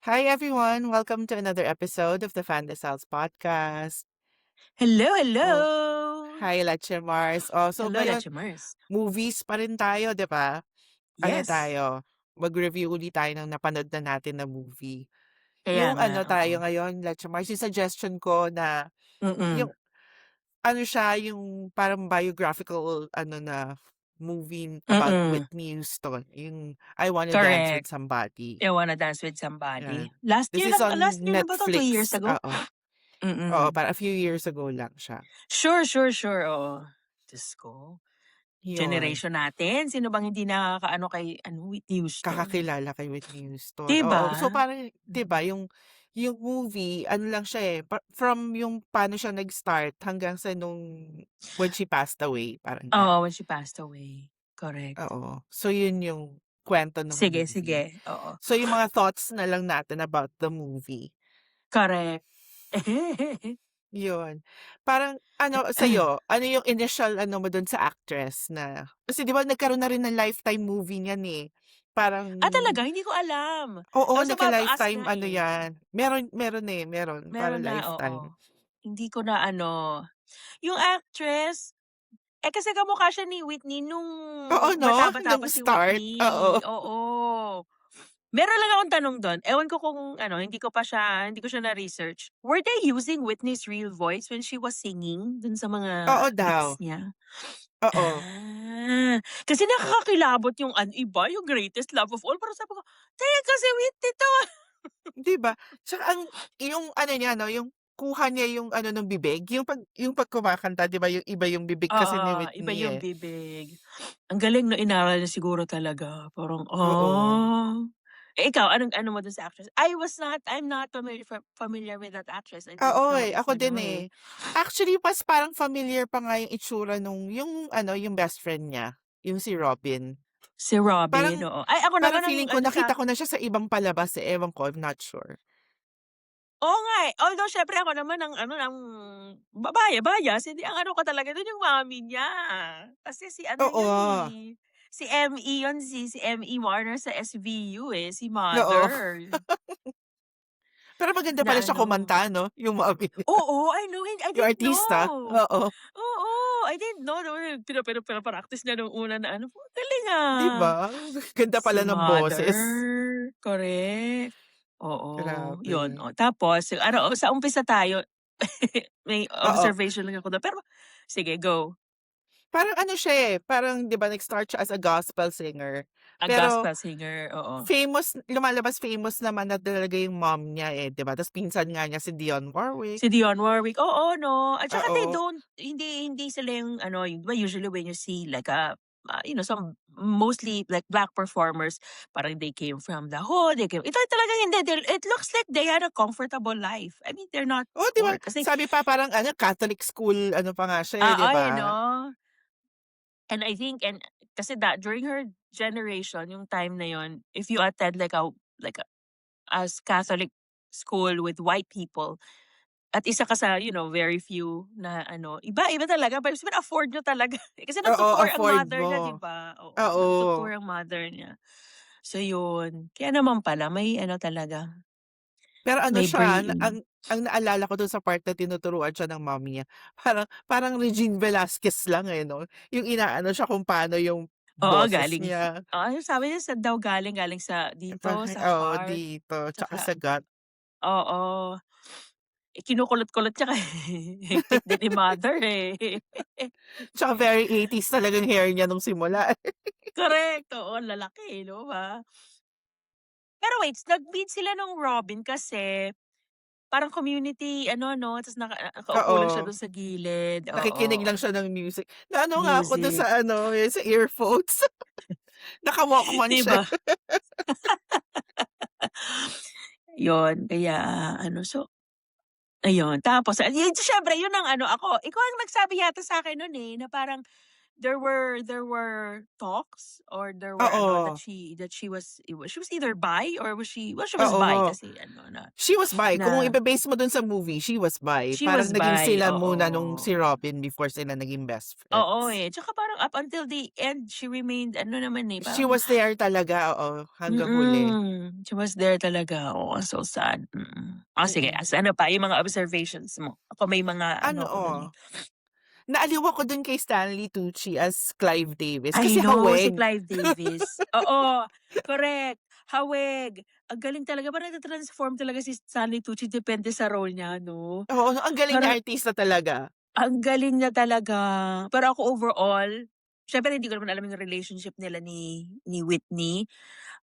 Hi everyone, welcome to another episode of the Fandesals podcast. Hello, Oh, hello! hi Leche Mars. Oh, so Hello, ngayon, Lechemers. movies pa rin tayo, 'di ba? Ano Yes. tayo? Mag-review ulit tayo ng napanood na natin na movie. Kaya Yung nga, ano oo. tayo ngayon, Leche Mars, yung suggestion ko na Mm. yung ano siya, yung parang biographical ano na movie about Mm. Whitney Houston, yung I Wanna Dance with Correct. Somebody. I wanna dance with Yan. somebody. Last This year is lang on na ba 'to? 2 years Netflix. ago? Oo. Oo, Mm. parang a few years ago lang siya. Sure, oo. Diyos ko, Yun, generation natin, sino bang hindi nakakaano kay Whitney Houston, kakakilala kay Whitney 'di Houston, oo. So, ba? parang 'di ba Mm. yung movie ano lang siya, eh, from yung paano siya nag-start hanggang sa nung when she passed away, parang Oo, gano'n. when she passed away. Correct. Oo. So, yun yung kwento ng Sige, movie. oo. So, yung mga thoughts na lang natin about the movie, Correct. yun. Parang ano, sa'yo, ano yung initial ano mo dun sa actress na kasi 'di ba nagkaroon na rin ng Lifetime movie niyan, eh. Parang Talaga? Hindi ko alam. I oo, was about to ask nagka-Lifetime nga, ano eh. 'yan. Meron, parang Meron na, Lifetime. oo. Hindi ko na ano, yung actress, kasi kamukha siya ni Whitney nung Oo 'no, bata-bata nung pa si start, oo. Whitney, oo. Meron lang akong tanong dun, ewan ko kung ano, hindi ko siya na-research. Were they using Whitney's real voice when she was singing dun sa mga Oo daw, bits niya? oo. Kasi nakakakilabot yung iba, yung Greatest Love of All, parang sabi ko, "Teka, si Whitney 'to, ah." 'Di ba? Tsaka yung ano niya 'no, yung kuha niya yung ano nung bibig, yung 'pag kumakanta 'di ba yung iba yung bibig kasi ni Oo, iba Whitney, yung eh. bibig. Ang galing 'no, inaral niya siguro talaga. Parang, Oo. ikaw anong ano mo dun sa actress? I'm not familiar with that actress. I didn't Oo, know eh, if ako din, ano, eh. eh. Actually, mas parang familiar pa nga yung itsura nung yung ano, yung best friend niya, yung si Robin. Si Robin, Parang oo. Ay, ako parang naman ang feeling ko ano nakita sa ko na siya sa ibang palabas, eh, ewan ko, I'm not sure. oo nga, eh. Although siyempre ako naman ang ano, ng bias, hindi ang ano ko talaga dun yung mommy niya. Kasi si ano yun, Oo, eh, si ME yun, si ME Warner sa SVU, eh, si oo. Mother. Pero maganda Na pala siya ano, kumanta 'no, yung mommy niya, oo, I yung didn't artista, know. oo. Oo, I didn't know na pina-practice niya nung una na ano, galing, 'Di ba? Ganda Si pala ng boses. Mother, correct. Oo, yun. Grabe. O tapos ano, sa umpisa tayo, may Oo. observation lang ako dun, pero sige, go. Parang ano siya, eh, parang 'di ba nag-start siya as a gospel singer, A pero gospel singer, oo. famous naman na talaga yung mom niya, eh, 'di ba? Ta's pinsan nga niya si Dionne Warwick, Si Dionne Warwick, oo 'no, at saka oo, hindi sila yung ano, yung 'di ba usually when you see like some mostly like black performers, parang they came from the hood, ito talagang hindi, it looks like they had a comfortable life. I mean, they're not oh, 'di ba? poor kasi Sabi pa parang ano Catholic school ano pa nga siya, eh, 'di eh, ba? 'no? And I think kasi that during her generation, yung time na yun, if you attend like a as Catholic school with white people, at isa ka sa, very few na ano, iba talaga, but afford nyo talaga. Kasi Oo, nagtutour ang afford mother niya, 'di mo. ba? Oo, Oo, nagtutour ang mother niya. So yun, kaya naman pala may ano talaga, pero ano may siya brain. ang naalala ko dun sa part na tinuturuan siya ng mommy niya, parang Regine Velasquez lang, eh, 'no? Yung inaano siya kung paano yung Oo, boses galing niya, ano sabi niya, galing sa dito, parang sa oo, heart, dito tsaka tsaka sa gut. oo. Kinukulot-kulot niya hectic din ni mother, eh. Tsaka very 80s talagang hair niya nung simula, eh. Correct, oo, ang lalaki, 'no ba? Pero wait, nag-meet sila nung Robin kasi parang community ano 'no, ta's nakaupo lang siya Oo, dun sa gilid, nakikinig lang oo, siya ng music. Naano nga ako dun music, sa ano, yung sa earphones. Naka-Walkman 'di siya. ba? Yun, kaya ano, so ayun. Tapos yun siyempre yun ang ano ikaw ang nagsabi yata sa'kin nun, eh, na parang there were talks or there were ano Oo, that she was either bi or was she well, she was bi oo. kasi ano na She was bi, kung na ibe-base mo dun sa movie, she was bi. she Parang was naging bi, sila muna nung oo. si Robin before sila naging best Oo, friends. eh, tsaka parang up until the end she remained ano naman, eh, She parang was there talaga, oo, hanggang huli. she was there talaga, oo, so sad, Oh, sige Mm. ano pa yung mga observations mo? Ako may mga Ano, ano ako dun, eh. naaliw ako dun kay Stanley Tucci as Clive Davis kasi I know, si hawig. Clive Davis. Oo, correct. Hawig. Ang galing talaga parang nata-transform talaga si Stanley Tucci depende sa role niya 'no? Oo, ang galing Parang niya artista talaga. ang galing niya talaga. Pero ako overall, siyempre hindi ko naman alam yung relationship nila ni Whitney.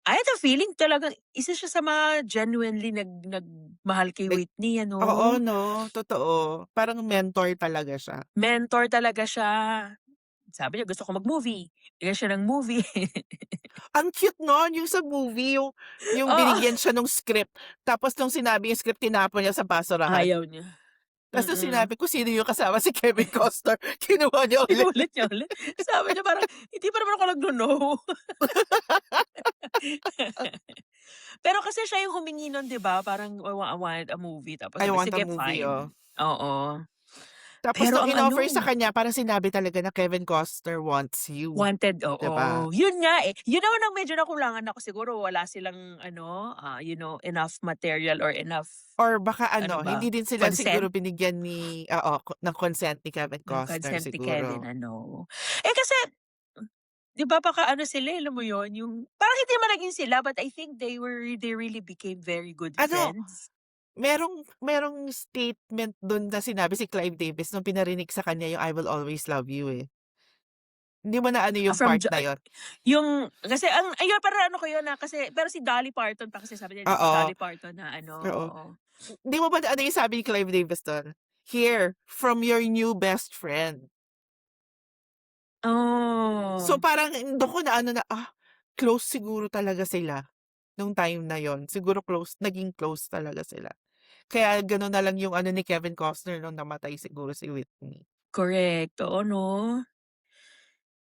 I had a feeling talagang isa siya sa mga genuinely nagmahal kay Nag Whitney Oo ano? 'no, totoo. Parang mentor talaga siya. Mentor talaga siya. Sabi niya, "Gusto ko mag-movie." Bigyan siya ng movie. Ang cute nun yung sa movie, yung Oo, binigyan siya nung script, tapos nung sinabi yung script tinapon niya sa basurahan. ayaw niya. Ta's nung Mm. sinabi kung sino yung kasama, si Kevin Costner, kinuha niya ulit. Inulit niya ulit. Sabi niya parang, "Hindi pa naman ako nagno-no." Pero kasi siya yung humingi nun 'di ba, parang I wanted a movie tapos "I sabi, want a "Sige movie," fine." oh. Oo. Tapos Pero nung ang in-offer sa ano, kanya parang sinabi talaga na Kevin Costner wants you, wanted 'di ba? oo. Yun nga, eh. Yun naman ang medyo nakulangan ako siguro wala silang ano, enough material or enough Or baka ano ano, hindi ba, din sila consent. siguro binigyan ni ng consent ni Kevin Ng Costner consent ni Kevin siguro. ano. Eh, kasi 'di ba baka ano sila, eh, alam mo yun, yung parang hindi naman naging sila but I think they really became very good Ano, friends. merong statement dun na sinabi si Clive Davis nung pinarinig sa kanya yung "I will always love you," eh. Hindi mo na ano yung From part Jo na yun? yung kasi ang ayun parang ano ko yun, kasi pero si Dolly Parton pa kasi sabi nila si Oo, Dolly Parton na ano, oo. oo. Di mo ba ano yung sabi ni Clive Davis dun? "Here, from your new best friend." So, Oh, parang dun ko na ano na, close siguro talaga sila nung time na yon. Siguro naging close talaga sila. Kaya gano'n na lang yung ano ni Kevin Costner nung namatay siguro si Whitney. correct. Oo 'no?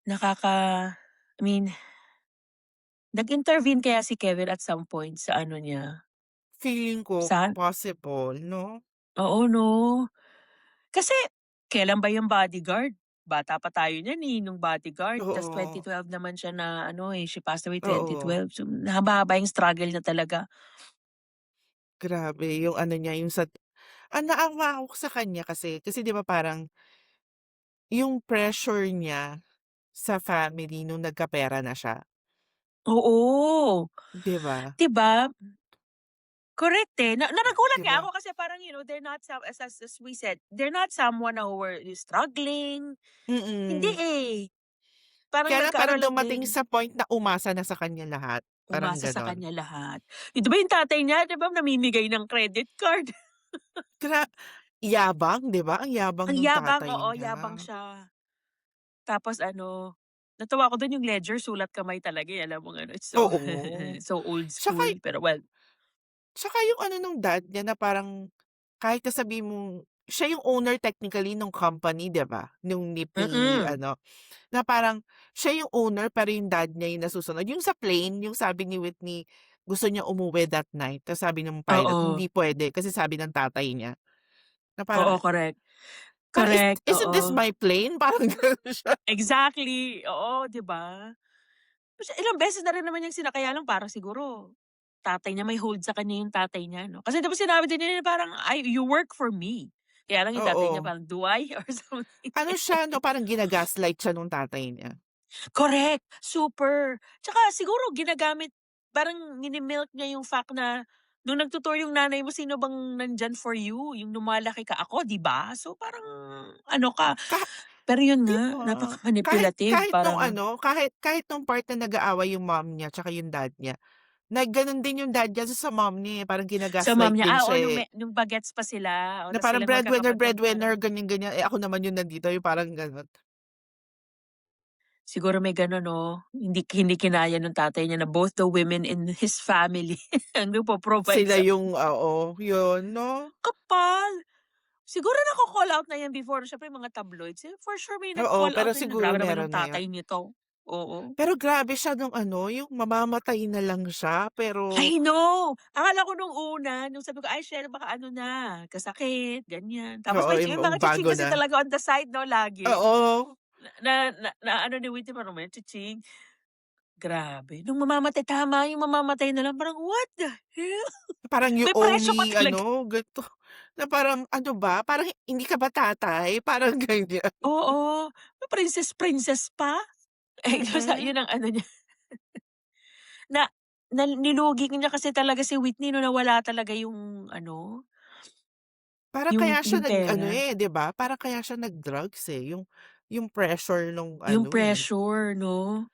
Nakaka I mean, nag-intervene kaya si Kevin at some point sa ano niya, Feeling ko sa possible 'no? oo 'no? Kasi kailan ba yung Bodyguard? Bata pa tayo niyan, eh, nung Bodyguard ta's Oo, 2012 naman siya na ano, eh, she passed away oo. 2012. So, haba-haba yung struggle niya talaga. Grabe yung ano niya, yung sa naawa ako sa kanya kasi 'di ba parang yung pressure niya sa family nung nagkapera na siya, Oo, 'di ba? 'di ba? Correct, eh, na 'Di nagulat nga ba? ako kasi parang, they're not as we said, they're not someone who were struggling. Hindi, Mm. eh. Parang Kaya lang parang nagkaano lang dumating din, sa point na umasa na sa kanya lahat, parang umasa sa gano'n. kanya lahat. 'Di ba yung tatay niya, 'di ba namimigay ng credit card? Gra Yabang 'di ba? Ang yabang Ang nung yabang, tatay oo, niya. yabang siya. Tapos ano, natuwa ako dun yung ledger sulat kamay talaga, eh, alam mong ano, it's so Oo. so old Tsaka school, pero well, tsaka yung ano nung dad niya na parang kahit na sabihin mong siya yung owner technically nung company 'di ba? Nung Nippy mm, ano, na parang siya yung owner pero yung dad niya yung nasusunod. Yung sa plane, yung sabi ni Whitney gusto niya umuwi that night tapos sabi ng pilot oo, hindi puwede kasi sabi ng tatay niya na oo, parang correct. parang, Correct, "Isn't this oo. my plane?" Parang gano'n siya. Exactly, oo, 'di ba? Kasi ilang beses na rin naman niyang kaya lang parang siguro tatay niya may hold sa kanya yung tatay niya 'no? Kasi 'di ba sinabi din niya na parang, "You work for me." Kaya lang yung tatay niya Oo. parang, "Do I?" or something. Ano siya 'no, parang gina-gaslight siya nung tatay niya. Correct, super. Tsaka siguro ginagamit parang mini-milk niya yung fact na nung nagtu-tour yung nanay mo, sino bang nandiyan for you, yung lumalaki ka, ako 'di ba? So parang ano ka, Ka pero yun 'Di nga ba? Kahit napaka-manipulative kahit nung parang ano, kahit nung part na nag-aaway yung mom niya tsaka yung dad niya, gano'n din yung dad niya sa mom niya, eh, parang sa mom gina-gaslight niya, din oo siya, nung eh. nung bagets pa sila, o Na ta's parang silang breadwinner, magkakapatid breadwinner, parang ganyan-ganyan, eh, ako naman yung nandito, yung parang gano'n. siguro may gano'n 'no, hindi kinaya nung tatay niya na both the women in his family ang nagpo-provide Sila sa yung oo, yun 'no? kapal. Siguro nako-call out na 'yan before siyempre mga tabloids, for sure may Oo, nag-call pero out na yun, siguro grabe naman yung meron na tatay nito, oo. pero grabe siya nung ano, yung mamamatay na lang siya pero I know! Akala ko nung una, nung sabi ko, "Ay shit baka ano na, kasakit," ganyan. Tapos oo, may yung mga chiching bago kasi na. talaga on the side 'no, lagi. Oo, Na ano ni Whitney parang may chiching. Grabe, nung mamamatay tama yung mamamatay na lang parang, "What the hell?" parang "You May owe presyo pa me talaga. ano, ganito." Na parang, "Ano ba, parang hindi ka ba tatay?" Parang ganyan. Oo, princess pa. Eh, Mm, yun ang ano niya, na nilugi niya kasi talaga si Whitney nung nawala talaga yung ano, parang kaya siya yung nag-ano, pera, eh, 'di ba, parang kaya siya nag-drugs, eh, yung pressure nung yung ano, eh. pressure 'no.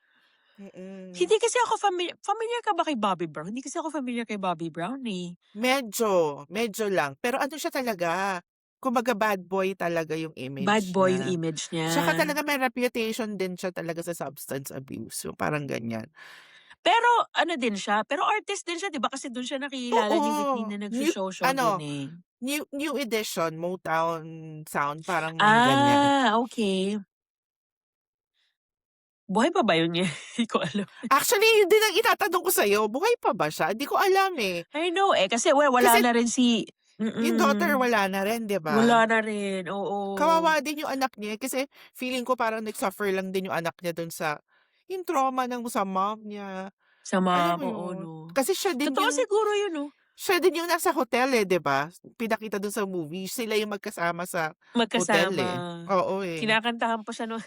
Mm. Hindi kasi ako familiar ka ba kay Bobby Brown? Hindi kasi ako familiar kay Bobby Brown, eh. Medyo lang, pero ano siya talaga, kumbaga bad boy talaga yung Bad image boy yung niya. image niya. Tsaka talaga may reputation din siya talaga sa substance abuse, yung parang ganyan. Pero ano din siya, pero artist din siya 'di ba kasi dun siya nakilala ni Whitney Oo, na new nagso-show-show din, ano, eh. new edition, Motown sound, parang mga ganyan. Okey. Buhay pa ba yun Hindi ko alam. Actually, yun din ang itatanong ko sa'yo, buhay pa ba siya? Di ko alam, eh. I know, eh, kasi wala Kasi na rin si yung daughter mm. wala na rin, 'di ba? Wala na rin, oo. Kawawa din yung anak niya, kasi feeling ko parang nag-suffer lang din yung anak niya dun sa yung trauma sa mom niya, Sa alam mom, mo oo yun? 'no. Kasi Totoo siguro yun 'no, siya din yung nasa hotel, eh, 'di ba? Pinakita dun sa movie, sila yung magkasama sa hotel, magkasama. eh. Oo, eh. Kinakantahan pa siya nung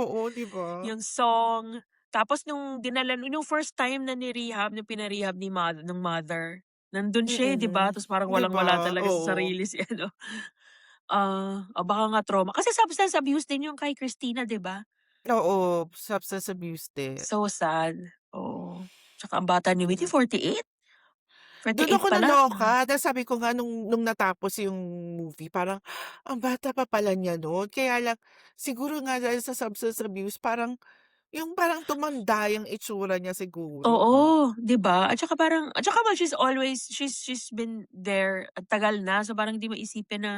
Oo, 'di ba? yung song. Tapos nung dinala nung first time na nung pina-rehab nung mother, nandun siya, eh, 'di ba? Mm, Tapos parang 'di walang-wala ba? talaga sa Oo. sarili si ano, baka nga trauma kasi substance abuse din yung kay Christina, 'di ba? Oo, substance abuse din. So sad, oo. Tsaka ang bata ni Whitney Mm. 48? Dun 48 ako pa lang. naloka, dahil sabi ko nga nung natapos yung movie, parang ang bata pa pala niya nun, kaya lang siguro nga dahil sa substance abuse parang yung parang tumanda yung itsura niya siguro 'no? Oo, 'di ba? At saka she's been there ang tagal na, so parang hindi maisipin na,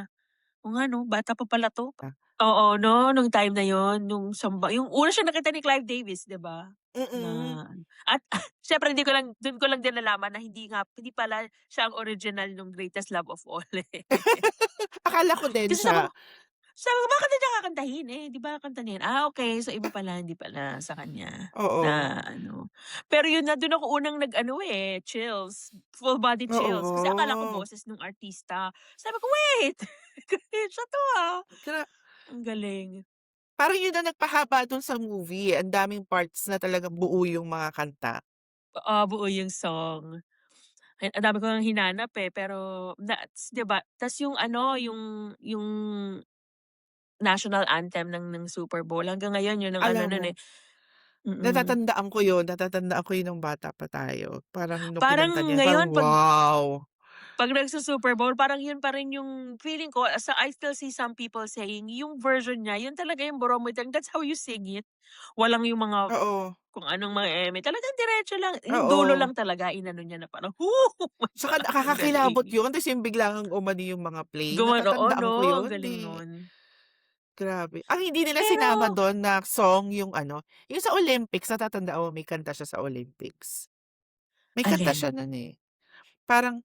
"Oo nga 'no, bata pa pala 'to." Ah, Oo 'no, nung time na yun, yung una siyang nakita ni Clive Davis, 'di ba? mm. Na at siyempre dun ko lang din nalaman na hindi pala siya ang original nung Greatest Love of All, eh. Akala ko din Kasi sabi siya, ko sabi ko, "Bakit niya kakantahin, eh, 'di ba kanta niya yun?" Okey. So iba pala, hindi pala sa kanya oo, na ano. Pero yun na dun ako unang nag-ano, eh, chills, full body chills. Kasi akala ko oo. boses nung artista. Sabi ko, "Wait, siya 'to, Gra Ang galing. Parang yun ang nagpahaba dun sa movie, ang daming parts na talagang buo yung mga kanta. Oo, buo yung song. Ang dami ko ngang hinanap, eh, pero 'di ba tas yung ano, yung national anthem ng Super Bowl hanggang ngayon yun ang ano Alam nun, mo, eh. Mm. natatandaan ko yun nung bata pa tayo. Parang nung kinanta Parang niya parang ngayon wow! 'pag nagsu-Super Bowl parang yun pa rin yung feeling ko I still see some people saying yung version niya yun talaga yung barometer, that's how you sing it. Walang yung mga Oo, kung anong mga eme, talagang diretso lang, yung dulo oo. lang talaga inano niya na parang, Tsaka ang nakakakilabot galing. yun ta's yung biglang umano yung mga play, Oo natatandaan 'no, ko ang yun, galing eh. nun. Grabe. Ang hindi nila sinama Pero dun na song yung ano, yung sa Olympics, natatandaan mo may kanta siya sa Olympics. May kanta siya alin? nun, eh. Parang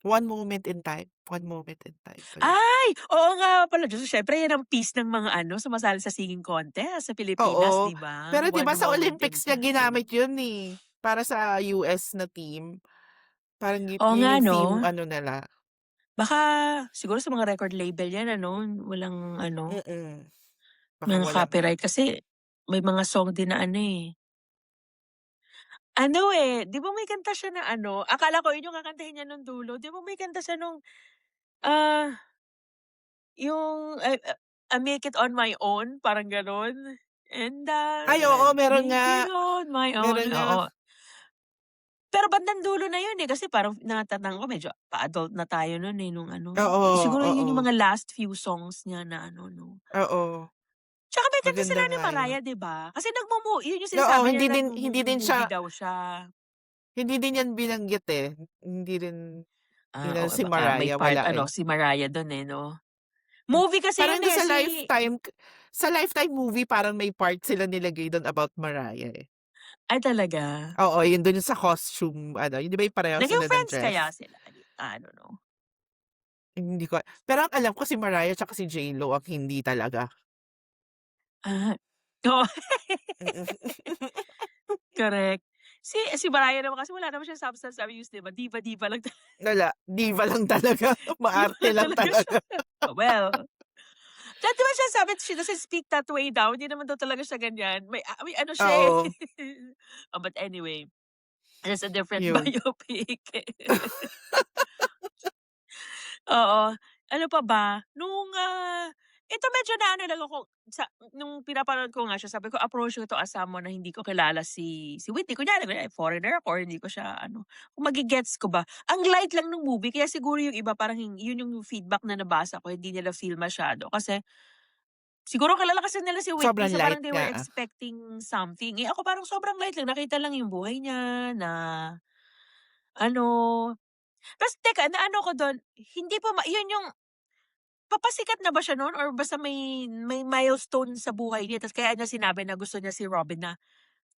One Moment in Time, One Moment in Time ba yun? Ay! Oo nga pala, Diyos ko siyempre yan ang peace ng mga ano, sumasali sa singing contest sa Pilipinas, Oo, 'di ba? pero 'di ba One sa moment in Olympics niya time. ginamit yun, eh, para sa US na team. Parang Oo nga yun yung 'no? theme ano nila, Baka siguro sa mga record label yan ano, walang ano, mm. Baka mga walang copyright kasi may mga song din na ano, eh. Ano, eh, 'di ba may kanta siya na ano, akala ko yun yung kakantahin niya nung dulo, 'di ba may kanta siya nung, ah, yung, I make it on my own, parang gano'n? And ay oo, I meron make nga, it on my own, meron nga. oo. Pero bandang dulo na yun, eh, kasi parang natatandaan ko medyo pa-adult na tayo nun, eh, nung ano, Oo, siguro yun yung oo, mga last few songs niya na ano 'no. oo. Tsaka may kanta sila Maganda ni nga yun. Mariah 'di ba? Kasi yun yung Oo, sinasabi niya hindi din siya nagbubugi-bugi daw siya. hindi din yan binanggit, eh, hindi rin Ah, Yung o si may Mariah part wala, ano eh. si Mariah dun, eh, 'no? Hmm, Movie kasi parang yun, hindi eh, sa Lifetime movie parang may part sila nilagay dun about Mariah, eh. ay talaga? Oo, yun dun sa costume ano, yun 'di ba yung pareho Naging sila ng friends kaya dress? sila? I don't know. Hindi ko pero ang alam ko si Mariah tsaka si J-Lo ang hindi talaga. Ah, oo, Mm. correct. Si Mariah naman kasi wala naman siyang substance abuse, 'di ba? Diva-diva lang Wala, diva lang talaga, diva maarte lang lang talaga siya. talaga. Well, di ba siya sabi she doesn't speak that way daw, hindi naman daw talaga siya ganyan. May ano siya, eh. Oo, But anyway, that's a different yun. biopic. Oo. Ano pa ba, ito medyo naano lang ako nung pinapanood ko nga siya sabi ko approach ko 'to as someone na hindi ko kilala si Whitney. Kunyari foreigner ako or hindi ko siya ano, kung mage-gets ko ba. Ang light lang nung movie kaya siguro yung iba parang yun yung feedback na nabasa ko hindi nila feel masyado kasi siguro kilala kasi nila si Whitney Sobrang so parang light they were nga, ah. expecting something. Eh, ako parang sobrang light lang nakita lang yung buhay niya na ano ta's teka naano ko dun, hindi pa yun yung papasikat na ba siya nun or basta may milestone sa buhay niya ta's kaya niya sinabi na gusto niya si Robin na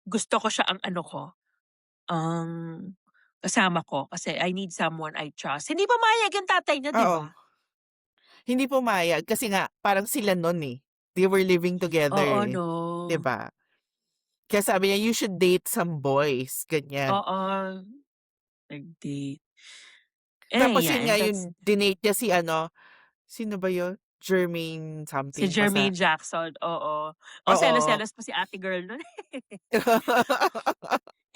gusto ko siya ang ano ko, ang kasama ko kasi I need someone I trust. Hindi pumayag yung tatay niya, 'di Oo, ba? hindi pumayag kasi nga parang sila nun, eh, they were living together, Oo eh, 'no, 'di ba? Kaya sabi niya, "You should date some boys," ganyan. oo, nag-date. Tapos Yeah, yun and nga that's yung dinate niya si ano, sino ba yun? Jermaine si something basta Jermaine Jackson, oo. Oh, oo. selos-selos pa si ate girl nun.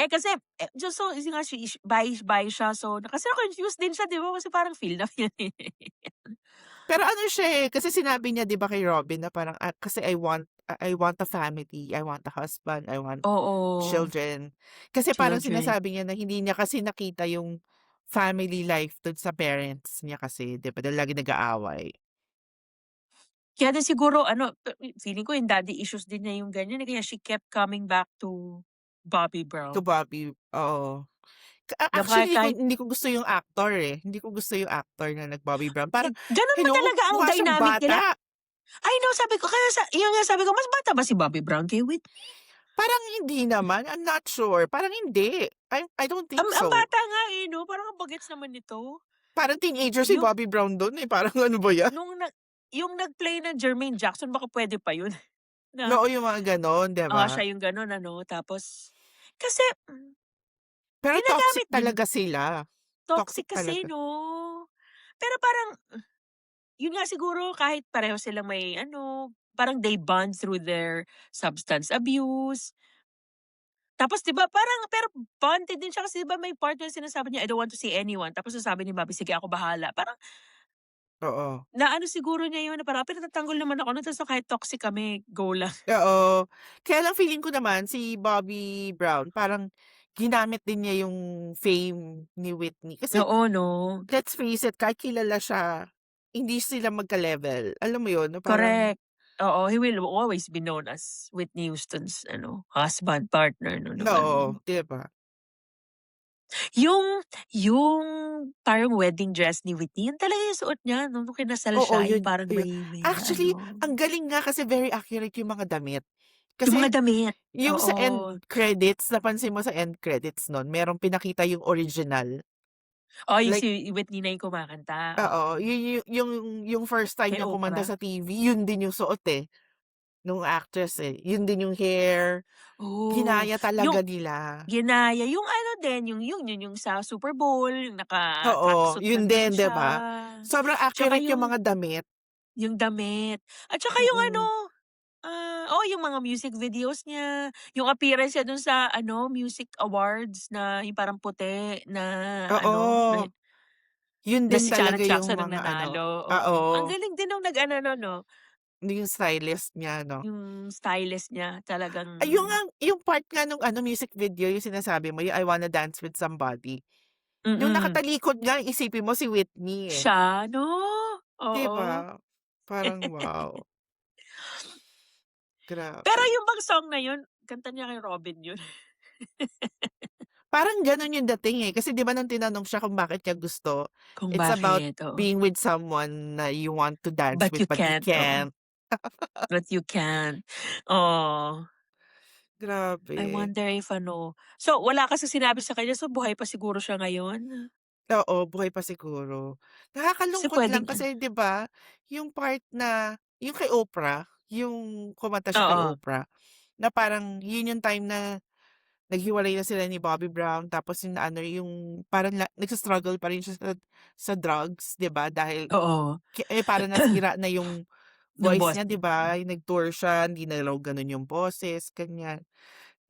Eh, kasi, just so kasi nga bi siya so kasi na-confuse din siya 'di ba kasi parang feel na feel niya, eh. Pero ano siya, eh, kasi sinabi niya 'di ba kay Robin na parang, kasi I want a family, I want a husband, I want Oo, children. Kasi parang children. sinasabi niya na hindi niya kasi nakita yung family life dun sa parents niya kasi 'di ba dahil lagi nag-aaway. Kaya din siguro ano, feeling ko yung daddy issues din niya yung ganyan, eh, kaya she kept coming back to Bobby To Brown. Bobby, oo. Na Actually kahit hindi ko gusto yung actor, eh, hindi ko gusto yung actor na nag-Bobby Brown. Parang gano'n ba hello, talaga ang mukha siyang dynamic nila? bata. I know sabi ko kaya yun nga sabi ko, mas bata ba si Bobby Brown kay Whitney? Parang hindi naman, I'm not sure, parang hindi. I don't think Ang so. bata nga, eh, 'no, parang ang bagets naman nito. Parang teenager si Yung Bobby Brown dun, eh, parang ano ba 'yan? nung yung nag-play ng Jermaine Jackson baka puwede pa yun na, Oo, yung mga gano'n, 'di ba? siya yung gano'n ano, tapos kasi, Pero toxic ginagamit din talaga sila, toxic toxic kasi talaga. 'no. Pero parang yun nga siguro kahit pareho silang may ano, parang they bond through their substance abuse. Tapos 'di ba parang pero bonded din siya kasi 'di ba may part na sinasabi niya, "I don't want to see anyone." Tapos sasabi ni Bobby, "Sige ako bahala." Parang Oo, naano siguro niya yun na parang, "Pinagtatanggol naman ako nun ta's kahit toxic kami, go lang." oo. Kaya lang feeling ko naman si Bobby Brown parang ginamit din niya yung fame ni Whitney. Kasi Oo 'no, let's face it, kahit kilala siya, hindi sila magka-level. Alam mo yun, na parang correct. Oo, he will always be known as Whitney Houston's ano, husband, partner 'no oo, naman. 'di ba? Yung parang wedding dress ni Whitney, yun talaga yung suot niya nung kinasal Oo, siya, yung yun parang yun. may Actually, ano, ang galing nga kasi very accurate yung mga damit. yung Kasi mga damit. yung sa Oo. end credits, napansin mo sa end credits nun, merong pinakita yung original. Oo, yung Like si Whitney na yung kumakanta, oo, oo. yung first time Kay niyang kumanta Oprah. sa TV, yun din yung suot, eh, nung actress, eh. Yun din yung hair, Oo, ginaya yung talaga nila. ginaya, yung ano din, yung sa Super Bowl, yung Oo, naka-tracksuit yun lang din din, 'di siya. ba? Sobrang Tsaka accurate yung yung mga damit. yung damit, at tsaka yung ano, Mm. oo, yung mga music videos niya, yung appearance niya dun sa ano, music awards na yung parang puti na ano, Oo, yun na din si Janet talaga yung Jackson ang mga ano nanalo, oo. Ang oo, galing din nung nag-ano nun 'no, yung stylist niya 'no. yung stylist niya talagang Ay yung part nga nung ano music video yung sinasabi mo, yung I Wanna Dance with Somebody, yung mm. nakatalikod nga isipin mo si Whitney, eh, Siya 'no? 'di Oo. ba? Parang wow, Pero grabe. yung bang song na yun, kanta niya kay Robin yun? Parang gano'n yung dating, eh, kasi 'di ba nung tinanong siya kung bakit niya gusto, Kung it's about bakit, oo. being with someone na you want to dance But with you but you can't, oo. can't. But you can't. Oh, I Grabe. wonder if ano so wala ka sa sinabi sa kanya, so buhay pa siguro siya ngayon? Oo, buhay pa siguro. Kasi Nakakalungkot lang puwedeng kasi 'di ba, yung part na yung kay Oprah, yung kumanta siya kay oo, Oprah, na parang yun yung time na naghiwalay na sila ni Bobby Brown tapos yung ano, yung parang nagsa-struggle pa rin siya sa drugs 'di ba dahil oo. parang nasira na yung Nung voice boss niya 'di ba, yung nag-tour siya, hindi na raw gano'n yung boses, ganyan.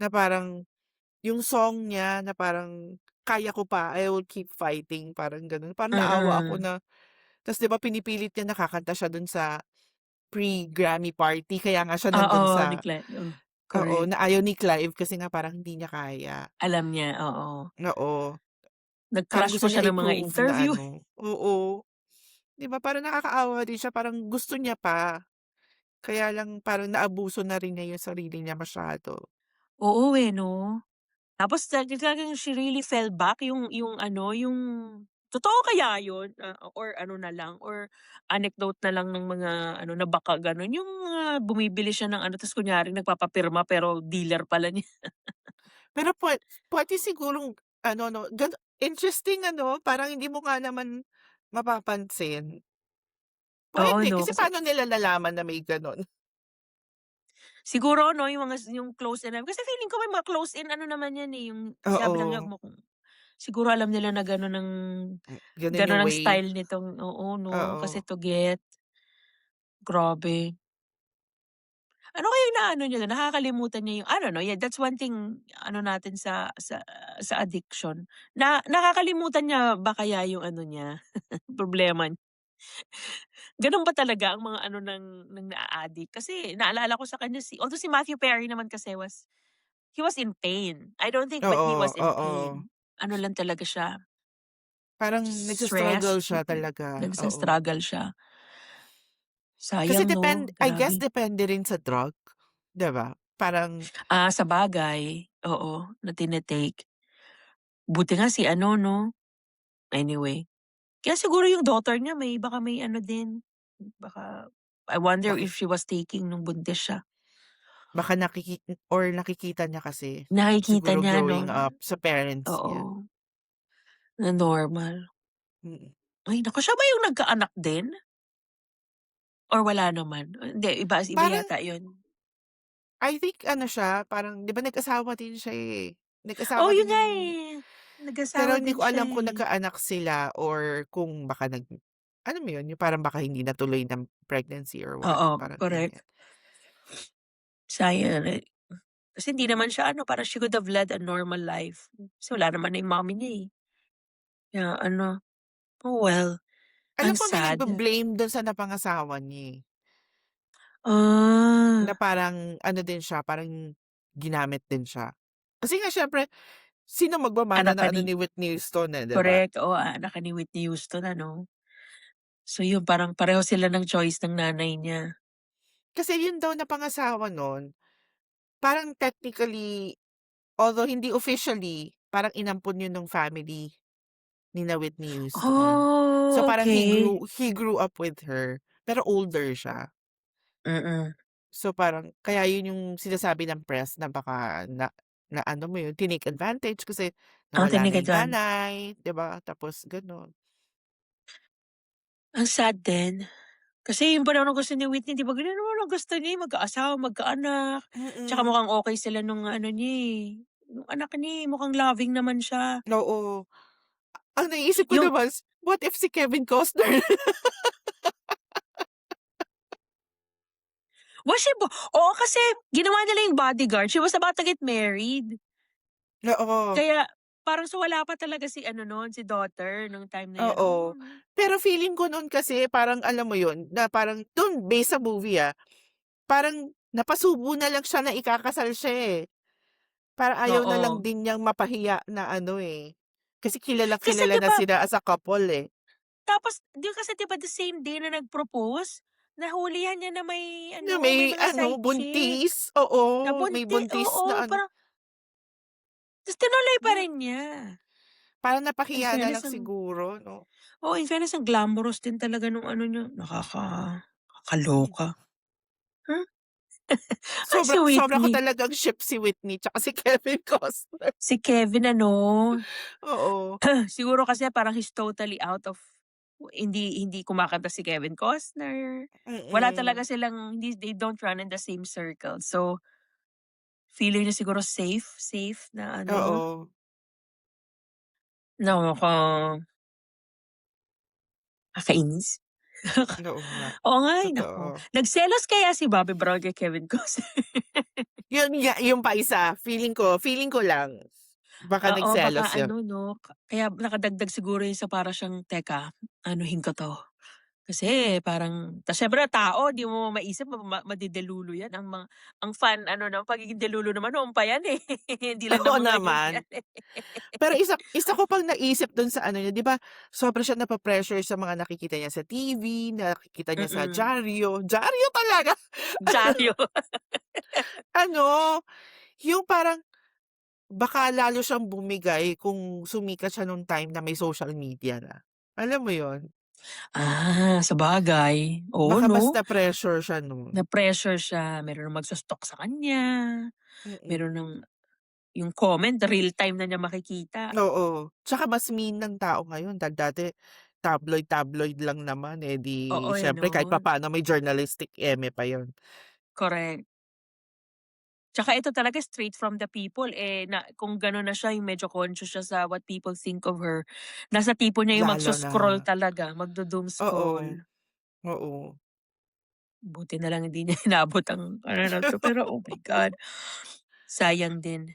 Na parang yung song niya na parang, "Kaya ko pa, I will keep fighting," parang gano'n. Parang naawa ako mm. na ta's 'di ba pinipilit niya na kakanta siya dun sa pre-Grammy party kaya nga siya nandun Oo, sa neglect, oh, oo, correct. na ayaw ni Clive kasi nga parang hindi niya kaya. Alam niya, oo. Oo, parang Nag-crush gusto pa siya niya ng mga i-prove na interview. ano oo. 'Di ba parang nakakaawa din siya, parang gusto niya pa, kaya lang parang naabuso na rin niya yung sarili niya masyado. Oo, eh, 'no? Tapos talagang she really fell back yung ano, yung totoo kaya yun, or ano na lang, or anecdote na lang ng mga ano na baka gano'n, yung bumibili siya ng ano ta's kunyari nagpapapirma pero dealer pala niya. Pero puwede sigurong ano 'no, interesting ano, parang hindi mo nga naman mapapansin. Oo, Puwede, 'no? kasi Kasi paano nila nalaman na may gano'n? siguro 'no, yung mga yung close in kasi feeling ko may mga close in ano naman yan, eh, yung sabi lang niya Oo, siguro alam nila na gano'n yung gano'n ang way. style nitong oo 'no, kasi Oo. to get grabe. Ano kaya yung naano niya dun, nakakalimutan niya yung I don't know, yeah, that's one thing ano natin sa addiction, na nakakalimutan niya ba kaya yung ano niya, problema niya. Gano'n ba talaga ang mga ano ng naa-addict? Kasi naalala ko sa kanya although si Matthew Perry naman kasi he was in pain. I don't think when he Oo, was in oo. pain, ano lang talaga siya, Parang stress, nagsa-struggle siya talaga, oo. nagsa-struggle siya. Kasi Sayang 'no, I guess grabe. depende rin sa drug, 'di ba? Parang Sabagay, oo, na tine-take. Buti nga si ano 'no, anyway. Kaya siguro yung daughter niya baka may ano din, baka I wonder baka if she was taking nung buntis siya. baka nakikita niya kasi Nakikita siguro niya 'no, growing up sa parents niya, oo, na normal. mm. Ay naku, siya ba yung nagkaanak din or wala naman? Hindi, iba Parang yata yun. I think ano siya, parang 'di ba nag-asawa din siya, eh. Oo, Nag-asawa yun din nga, yung eh, pero nag-asawa hindi din ko siya, alam kung eh. nagkaanak sila or kung baka alam mo yun, yung parang baka hindi natuloy ng pregnancy or what, Oo, parang ganyan. correct. Sayang, eh, kasi hindi naman siya ano, parang she could have led a normal life. Kasi wala naman na yung mommy niya, eh. Kaya ano, oh well, Alam ang ko may sad. nagba-blame dun sa napangasawa niya, eh, na Ah. parang ano din siya, parang ginamit din siya. Kasi nga siyempre sino magmamana Anak ng ka ano ni ni Whitney Houston, eh, 'di ba? Correct, oo, anak ka ni Whitney Houston ano. So yun, parang pareho sila ng choice ng nanay niya. Kasi yun daw na pangasawa nun, parang technically, although hindi officially, parang inampon yun nung family nina Whitney Houston. So, Oh, parang okey. he grew up with her, pero older siya. Mm. So, parang kaya yun yung sinasabi ng press na baka na ano mo yun, tinake advantage kasi Ang nawala na yung tinigadwan. nanay, 'di ba? Tapos gano'n. Ang sad din. Kasi yun pa naman ang gusto ni Whitney, 'di ba ganun naman ang gusto niya, eh, magkaasawa, magkaanak. Tsaka Mm, mukhang okey sila nung ano niya, eh, nung anak niya, eh, mukhang loving naman siya. oo. Ang naiisip ko Yung naman what if si Kevin Costner was she bo oo, kasi ginawa nila yung Bodyguard, she was about to get married. oo, Kaya parang so wala pa talaga si ano nun, si daughter nung time na yun, oo. oo 'no. Pero feeling ko nun kasi parang alam mo yun, na parang dun based sa movie, parang napasubo na lang siya na ikakasal siya, eh. Parang ayaw na lang Oo. din niyang mapahiya na ano, eh, kasi Kasi kilalang-kilala 'di na ba sila as a couple, eh. tapos kasi 'di ba the same day na nag-propose, nahulihan niya na Na may may mga ano, side chick, buntis, oo, may buntis oo, na ano parang ta's tinuloy pa Hmm, rin niya. parang In napahiya na fairness lang ang siguro 'no? in fairness ang glamorous din talaga nung ano niya, Hmm. nakakaloka. Hmm, ang Sobra sweet sobra ko ni talagang ship si Whitney tsaka si Kevin Costner. si Kevin ano, Oo, siguro kasi parang he's totally out of hindi kumakanta si Kevin Costner. Wala talaga mm. silang they don't run in the same circle. So, feeling niya siguro safe na ano, Oo, nakaka nakakainis. oo nga, Oo nga, ay naku. totoo. Nagselos kaya si Bobby Brown kay Kevin Costner? Yun nga, yun pa isa, feeling ko lang, baka Oo, baka nagselos yun. ano 'no, kaya nakadagdag siguro yun sa para siyang, "Teka, anuhin ko 'to." Kasi parang siyempre tao di mo maisip madedelulo yan ang fan ano ng pagiging delulo naman noon pa yan, eh, hindi lang Oo naman ngayon naman. yan, eh. Pero isa isa ko pang naisip dun sa ano niya, 'di ba sobra siya nape-pressure sa mga nakikita niya sa TV, nakikita niya sa Mm, dyaryo talaga. dyaryo. Ano, yung parang baka lalo siyang bumigay kung sumikat siya nung time na may social media na. Alam mo yun? Sabagay, oo Baka mas 'no, na-pressure siya nun. na-pressure siya, meron ng magso-stalk sa kanya, meron ng Mm. yung comment real time na niya makikita. Oo, tsaka mas mean ng tao ngayon dahil dati tabloid-tabloid lang naman, eh, di Oo, eh, siyempre kahit 'no, papaano may journalistic eme pa yun. correct. Tsaka ito talaga straight from the people, eh, na kung gano'n na siya yung medyo conscious siya sa what people think of her, nasa tipo niya yung Lalo na. magso-scroll talaga, magdo-doom Oo, scroll. oo. Buti na lang hindi niya inabot ang ano na 'to, pero oh my God, sayang din.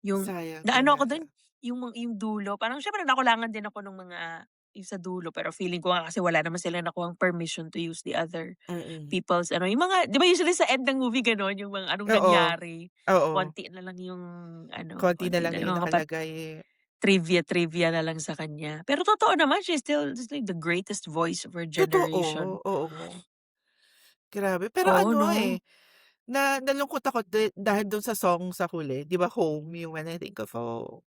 Yung Sayang naano ako talaga. dun, yung dulo parang siyempre nakulangan din ako nung mga yung sa dulo, pero feeling ko nga kasi wala naman silang nakuhang permission to use the other Mm. people's ano, yung mga 'di ba usually sa end ng movie gano'n, yung mga anong Oo, nangyari, oo. Konti na konti lang na yung lang mga nakalagay, eh. trivia na lang sa kanya. Pero totoo naman she's like the greatest voice of her Totoo, generation. oo. Grabe, pero Oo ano, 'no, eh, nalungkot ako dahil dun sa song sa huli, 'di ba, Home, yung When I Think of Home,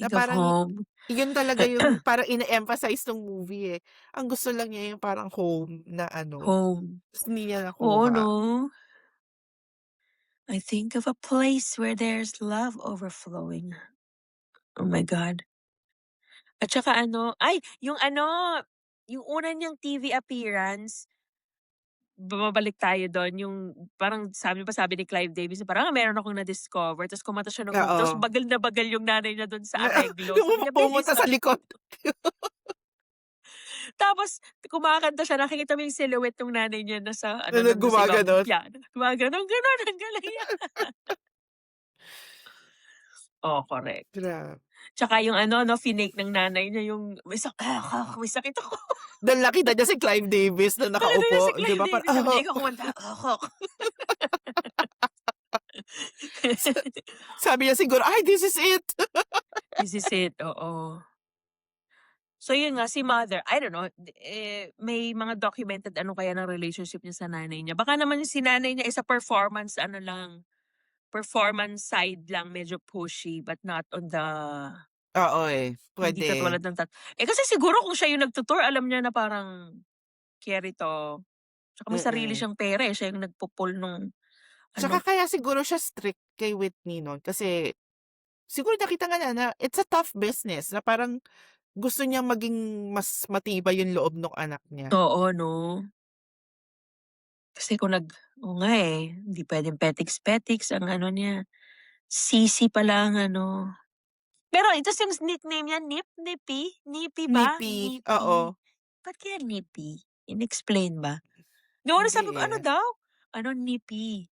na think of parang home. yun talaga yung parang ine-emphasize nung movie, eh. Ang gusto lang niya yung parang home na ano, Home. ta's hindi niya Oo nakuha. 'no, I think of a place where there's love overflowing. Oh my God. At saka ano, ay yung ano, yung una niyang TV appearance, bumabalik tayo dun yung parang sabi ni Clive Davis na parang, "Meron akong na-discover." Ta's kumanta siya ng Home tapos Oo, bagal na bagal yung nanay niya dun sa na areglo. Sabi yung niya, pumunta sa "Bilisan." likod. Tapos kumakanta siya nakikita mo yung silhouette nung nanay niya nasa ano Na lang dun sa ibabang gumaganon. piano, gumaganon, gano'n ang galing niya. Oo, correct. Grabe. Tsaka yung ano 'no, finake ng nanay niya yung may sakit ako. Dahil nakita niya si Clive Davis na Nakita niya si nakaupo, 'di Clive ba, Davis sabi niya, "Ikaw kumanta." sa sabi niya siguro, "Ay, this is it." This is it, oo. So yun nga, si mother, I don't know, may mga documented ano kaya ng relationship niya sa nanay niya. Baka naman yung si nanay niya is a performance ano lang, performance side lang, medyo pushy but not on the Oo, eh, hindi puwede. katulad ng kasi siguro kung siya yung nagtu-tour alam niya na parang, "Keri 'to." Tsaka may sarili Mm. siyang pera, eh, siya yung nagpo-pull nung Tsaka ano. kaya siguro siya strict kay Whitney nun kasi siguro nakita nga niya na it's a tough business na parang gusto niyang maging mas matibay yung loob nung anak niya. Oo 'no, kasi kung oo nga, eh, hindi puwedeng petiks-petiks ang ano niya, Sisi pala ang ano. Pero ta's yung nickname niya Nippy? Nippy ba? Nippy, oo. Nippy. Ba't kaya Nippy? In-explain ba? Noong una Hindi, sabi ko, "Ano eh. daw?" Ano Nippy,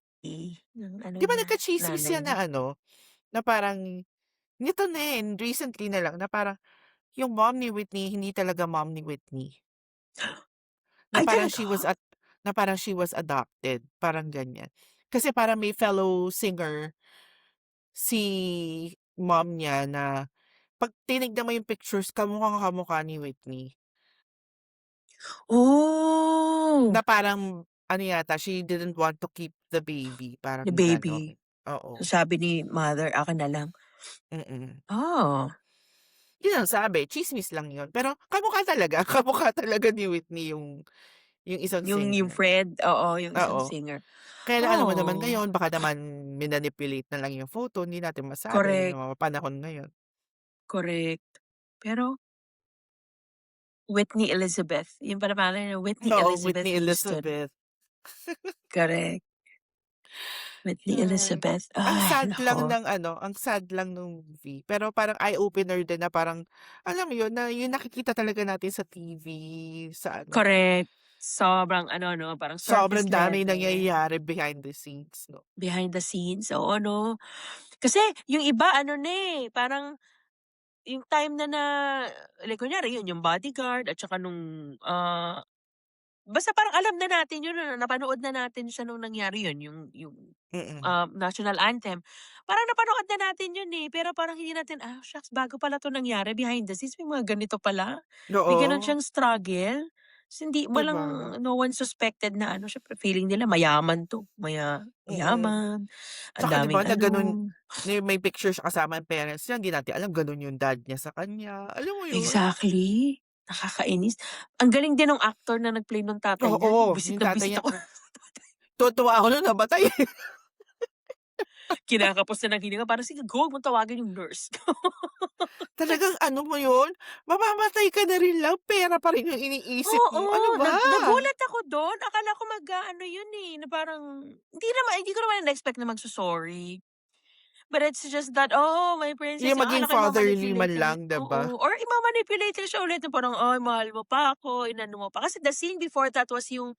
ng ano 'Di ba niya, nagka-tsismis nanay yan niya. na ano, na parang nito din, recently na lang na parang yung mom ni Whitney hindi talaga mom ni Whitney. Na Ay parang talaga? she was adopted, parang ganyan. Kasi parang may fellow singer si mom niya na 'pag tinignan mo yung pictures kamukhang-kamukha ni Whitney. Oh, Na parang ano yata, she didn't want to keep the baby, the parang baby. gano'n. Oo, So sabi ni mother, "Akin na lang." Mm. Oh, Yun ang sabi, tsismis lang yun, pero kamukha talaga, kamukha talaga ni Whitney yung isang yung singer, Fred, oo, yung isang oo. singer. Kaya lang alam mo naman Oh, ngayon baka naman minanipulate na lang yung photo, hindi natin masabi correct, yung mga panahon ngayon. correct. Pero Whitney Elizabeth, yung pala pangalan niya, Whitney Oo, Elizabeth Whitney Houston. Elizabeth. Correct, Whitney Ay, Elizabeth. ang Ay, sad lang naku, ng ano, ang sad lang nung movie, pero parang eye-opener din na parang alam mo yun, na yung nakikita talaga natin sa TV, sa ano, correct. Sobrang ano 'no, parang sobrang surface daming level, nangyayari behind the scenes 'no. behind the scenes, oo 'no. Kasi yung iba ano na, parang yung time na like kunyari yun yung Bodyguard at saka nung, basta parang alam na natin yun na napanood na natin siya nung nangyari yun, yung, Mm. national anthem. Parang napanood na natin yun, pero parang hindi natin, shucks bago pala 'to nangyari behind the scenes may mga ganito pala. May gano'n Oo, siyang struggle. Ta's hindi 'di ba? no one suspected na ano siyempre feeling nila mayaman 'to, Mm. mayaman, ang Tsaka 'di ba daming na gano'n ano. may picture siya kasama yung parents niya, hindi natin alam gano'n yung dad niya sa kanya, alam mo yun? Exactly, nakakainis. Ang galing din nung actor na nag-play nung tatay niya, Oo, wisit yung na tatay wisit niya ako. tuwang-tuwa ako nun namatay. Kinakapos na ng hininga parang, "Sige go, huwag mong tawagin yung nurse." Talagang ano mo yun, mamamatay ka na rin lang pera pa rin yung iniisip Oo, mo, ano ba? nagulat ako dun, akala ko mag-aano yun, na parang hindi ko naman na-expect na magso-sorry. But it's just that, "Oh, my princess," Yung yung maging akala ko fatherly ima-manipulate man lang lang 'di ba? oo, or ima-manipulate lang siya ulit na parang, "Ay, mahal mo pa ako, inano mo pa." Kasi the scene before that was yung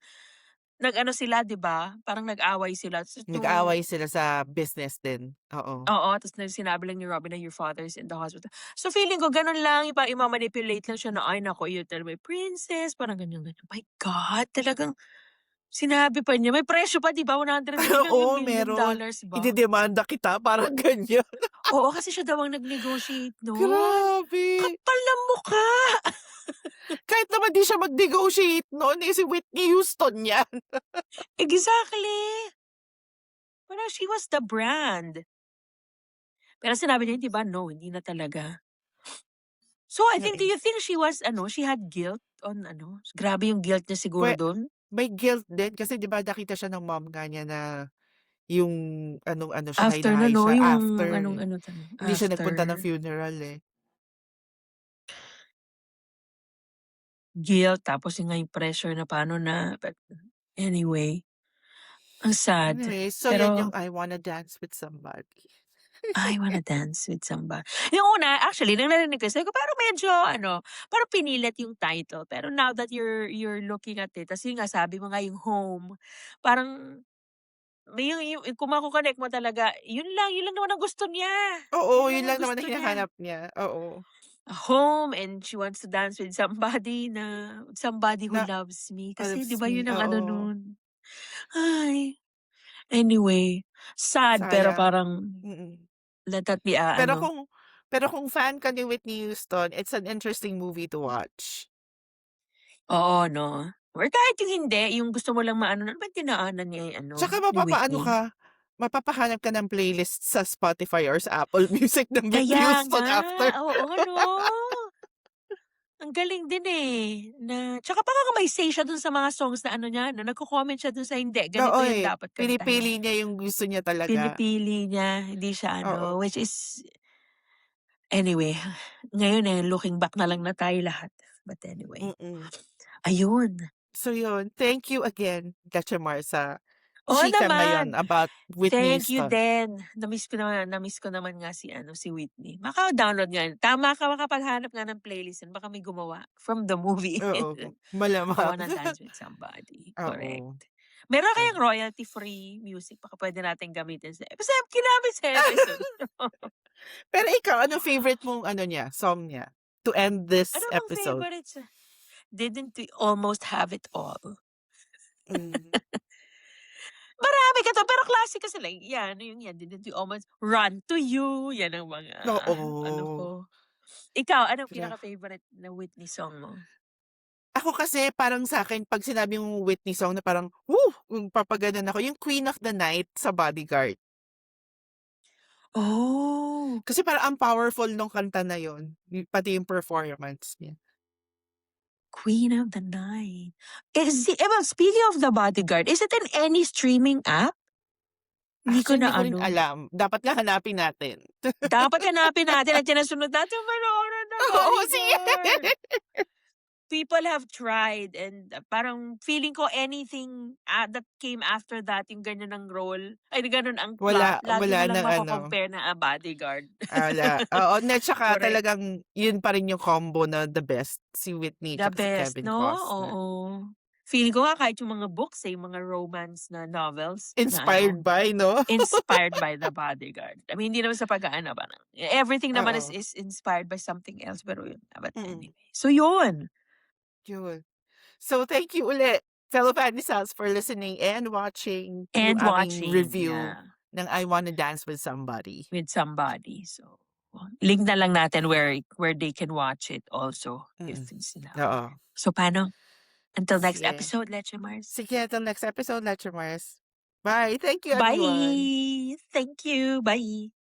nag-ano sila 'di ba, parang nag-away sila ta's Nag-aaway sila sa business din, oo. oo, ta's sinabi lang ni Robin na, "Your father is in the hospital." So feeling ko gano'n lang, ima-manipulate lang siya na, "Ay naku, you tell my princess," parang ganyan-ganyan. My God, talagang sinabi pa niya, may presyo pa 'di ba, 100 ilang yung Oo, million meron. dollars ba? Idedemanda kita parang ganyan. Oo, kasi siya daw ang nag-negotiate nun. Grabe. Kapal ng mukha. Kahit naman di siya mag-negotiate nun, eh, si Whitney Houston yan. Exactly. Parang she was the brand. Pero sinabi niya, 'di ba, no, hindi na talaga. So, I think do Mm. you think she was ano, she had guilt on ano, grabe yung guilt niya siguro Pwe dun? may guilt din kasi 'di ba nakita siya ng mom nga niya na yung anong-ano siya, After na high-na-high 'no, siya yung after, anong eh. ano Hindi siya after nagpunta ng funeral, eh. guilt tapos yun nga yung pressure na paano na but anyway, ang sad. Anyway, so yan yung Pero I Wanna Dance with Somebody. I wanna dance with somebody. Yung una, actually nung narinig ko sabi ko parang medyo ano, parang pinilit yung title. Pero now that you're looking at it, ta's yun nga sabi mo nga yung home, parang may yung kung mako-connect mo talaga, yun lang naman ang gusto niya. Oo, Yun lang yun ang lang naman gusto ang niya. hinahanap niya, oo. A home and she wants to dance with somebody na somebody who Na loves me. Kasi 'di loves ba me, yun ang ano oo. nun. Ay, anyway, sad pero Sayang, parang mm. let that be Pero ano. kung fan ka ni Whitney Houston, it's an interesting movie to watch. Oo 'no? Or kahit yung hindi, yung gusto mo lang maano, ano bang dinaanan ni Tsaka ano, ni mapapaano Whitney? ka, mapapahanap ka ng playlist sa Spotify or sa Apple Music ng Whitney Kaya Houston nga, after. oo 'no? Ang galing din, na tsaka baka nga may say siya dun sa mga songs na ano niya 'no, nagko-comment siya dun sa hindi, Oo, ganito yung eh, dapat kantahin. pinipili niya yung gusto niya talaga. Pinipili niya, hindi siya ano, Oo, which is anyway, ngayon, looking back na lang na tayo lahat. But anyway, mm. ayun. So yun, thank you again, Gotcha sa Oo chika naman. ngayon about Whitney Thank you Houston. din. Na-miss ko naman nga si ano, si Whitney. Maka-download nga tama ka makapaghanap nga ng playlist yun baka may gumawa from the movie. Oo, I malamang. Wanna Dance with Somebody, correct. Oo, Meron kayang ayun. royalty-free music baka puwede nating gamitin basta ginamit sa episode. Pero ikaw, ano favorite mong ano niya, song niya to end Ano this bang episode? favorites? Didn't we almost have it all? Hmm, Marami ka pero classic kasi like yan, yung yan, Didn't we almost Run to You, yan ang mga ano oo. ko. Ikaw, anong Gra pinaka-favorite na Whitney song mo? Ako kasi parang sa'kin 'pag sinabi mong Whitney song na parang, "Woo!" Papagano'n ako, yung Queen of the Night sa Bodyguard. Oh, Kasi parang ang powerful nung kanta na yun, pati yung performance niya. Queen of the Night. Well, speaking of The Bodyguard, is it in any streaming app? Hindi ko Actually, na hindi ko rin ano. alam, dapat nga hanapin natin. Dapat hanapin natin at sinasunod natin panoorin The Oo, sige. Bodyguard. People have tried and parang feeling ko anything, that came after that, yung ganyan ang role, ay ganun ang plot, lagi Wala mo lang ng ano, mako-compare na, Bodyguard. wala. Oo, na tsaka Correct. talagang yun pa rin yung combo na the best, si Whitney The tsaka si best, Kevin 'no? Costner. Oo. Feeling ko nga kahit yung mga books, yung mga romance na novels na Inspired ano, by 'no? inspired by The Bodyguard. I mean, hindi naman sa pag-aano parang everything naman is Oo, is inspired by something else pero yun, but mm, anyway. So yun, yun. So, thank you ulit, fellow Pandesals, for listening and watching yung and aming watching, review yeah, ng I Wanna Dance with Somebody. with somebody. So, link na lang natin where they can watch it also if Mm, it's now. oo. So paano? Until next Sige. episode, Leche Mars. Sige, until next episode, Lecture Mars. Bye. Thank you, everyone. Bye! Thank you. Bye.